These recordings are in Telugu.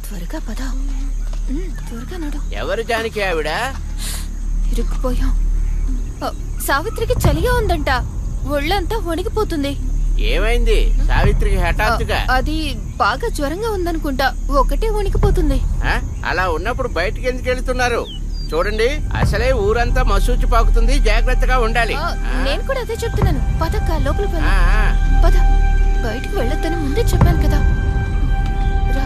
త్వరగా పద, త్వరగా నడు. ఎవరు జానకి ఆవిడ? ఇరుక్కుపోయాం. సావిత్రికి చలిగా ఉందంట, ఒళ్ళంతా వణికిపోతుంది. ఏమైంది సావిత్రికి హఠాత్తుగా? అది బాగా జ్వరంగా ఉందనుకుంటా, ఒకటే వణికిపోతుంది. అలా ఉన్నప్పుడు బయటికి ఎందుకు వెళ్తున్నారు? చూడండి, అసలే ఊరంతా మసూచి పాకుతుంది, జాగ్రత్తగా ఉండాలి. నేను కూడా అదే చెప్తున్నాను. పదక్క, లోపలికి పద. బయటికి వెళ్ళొద్దని ముందే చెప్పాను కదా. రా.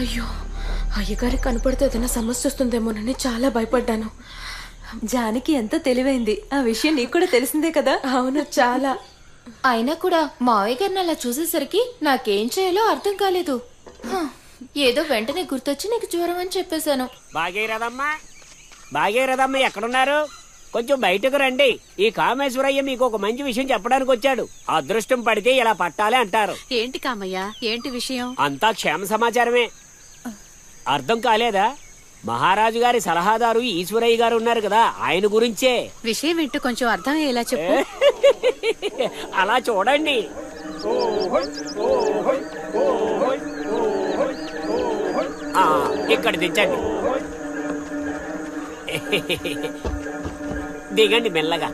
అయ్యో, అయ్యగారి కనపడితే ఏదైనా సమస్య వస్తుందేమోనని చాలా భయపడ్డాను. జానకి ఎంత తెలివైంది, ఆ విషయం నీకు కూడా తెలిసిందే కదా. అవును, చాలా. అయినా కూడా మావయ్య గారిని అలా చూసేసరికి నాకేం చేయాలో అర్థం కాలేదు. ఏదో వెంటనే గుర్తొచ్చి నీకు జ్వరం అని చెప్పేశాను. భాగీరథమ్మ ఎక్కడున్నారు? కొంచెం బయటకు రండి. ఈ కామేశ్వరయ్య మీకు ఒక మంచి విషయం చెప్పడానికి వచ్చాడు. అదృష్టం పడితే ఇలా పట్టాలి అంటారు. ఏంటి కామయ్య, ఏంటి విషయం? అంతా క్షేమ సమాచారమే. అర్థం కాలేదా? మహారాజు గారి సలహాదారు ఈశ్వరయ్య గారు ఉన్నారు కదా, ఆయన గురించే. విషయం ఏంటో కొంచెం అర్థమయ్యేలా చెప్పు. అలా చూడండి. ఇక్కడ దించండి. దిగండి మెల్లగా.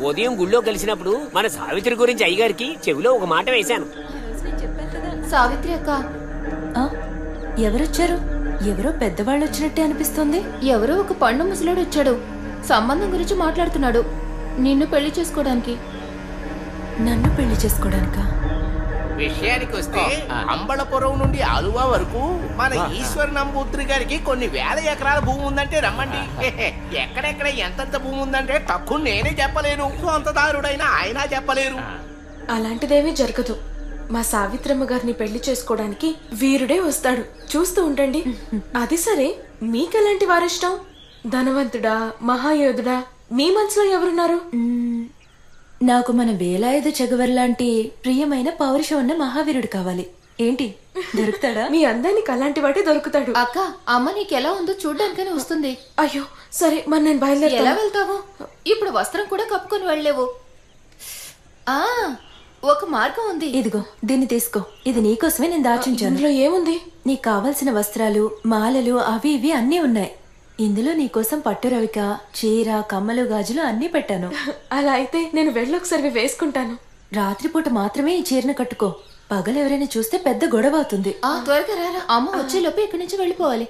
ఉదయం గుళ్ళో కలిసినప్పుడు మన సావిత్రి గురించి అయ్యగారికి చెవిలో ఒక మాట వేశాను. సావిత్రి అక్క. ఎవరొచ్చారు? ఎవరో పెద్దవాళ్ళు వచ్చినట్టే అనిపిస్తుంది. ఎవరో ఒక పండు ముసలాడు వచ్చాడు, సంబంధం గురించి మాట్లాడుతున్నాడు. నిన్ను పెళ్లి చేసుకోవడానికి. నన్ను పెళ్లి చేసుకోవడానికా? విషయానికి వస్తే అంబళపురం నుండి ఆలువా వరకు మన ఈశ్వర నంబూత్రి గారికి కొన్ని వేల ఎకరాల భూమి ఉందంటే రమ్మండి. ఎక్కడెక్కడ ఎంతంత భూమి ఉందంటే తక్కువ నేనే చెప్పలేను, సొంతదారుడైన ఆయన చెప్పలేరు. అలాంటిదేమీ జరగదు. మా సావిత్రమ్మ గారిని పెళ్లి చేసుకోవడానికి వీరుడే వస్తాడు, చూస్తూ ఉండండి. అది సరే, మీకెలాంటి వారిష్టం? ధనవంతుడా, మహాయోధుడా? మీ మనసులో ఎవరున్నారు? నాకు మన వేలాయుధ చెగవర్లాంటి ప్రియమైన పౌరుషం ఉన్న మహావీరుడు కావాలి. ఏంటి, దొరుకుతాడా? మీ అందానికి అలాంటి వాటే దొరుకుతాడు. అక్క, అమ్మ నీకెలా ఉందో చూడ్డానికనే వస్తుంది. అయ్యో సరే, మరి నేను బయలుదేరి. ఎలా వెళ్తావు? ఇప్పుడు వస్త్రం కూడా కప్పుకొని వెళ్ళలేవు. ఒక మార్గం ఉంది. ఇదిగో, దీన్ని తీసుకో. ఇది నీకోసమే నేను దాచుంచాను. ఇందులో ఏముంది? నీకు కావలసిన వస్త్రాలు, మాలలు, అవి ఇవి అన్నీ ఉన్నాయి. ఇందులో నీకోసం పట్టు రవిక, చీర, కమ్మలు, గాజులు అన్నీ పెట్టాను. అలా అయితే నేను వెళ్ళొకసారి వేసుకుంటాను. రాత్రిపూట మాత్రమే ఈ చీరను కట్టుకో. పగలు ఎవరైనా చూస్తే పెద్ద గొడవ అవుతుంది. త్వరగా రారా, అమ్మ వచ్చేలోపు ఇక్కడి నుంచి వెళ్ళిపోవాలి.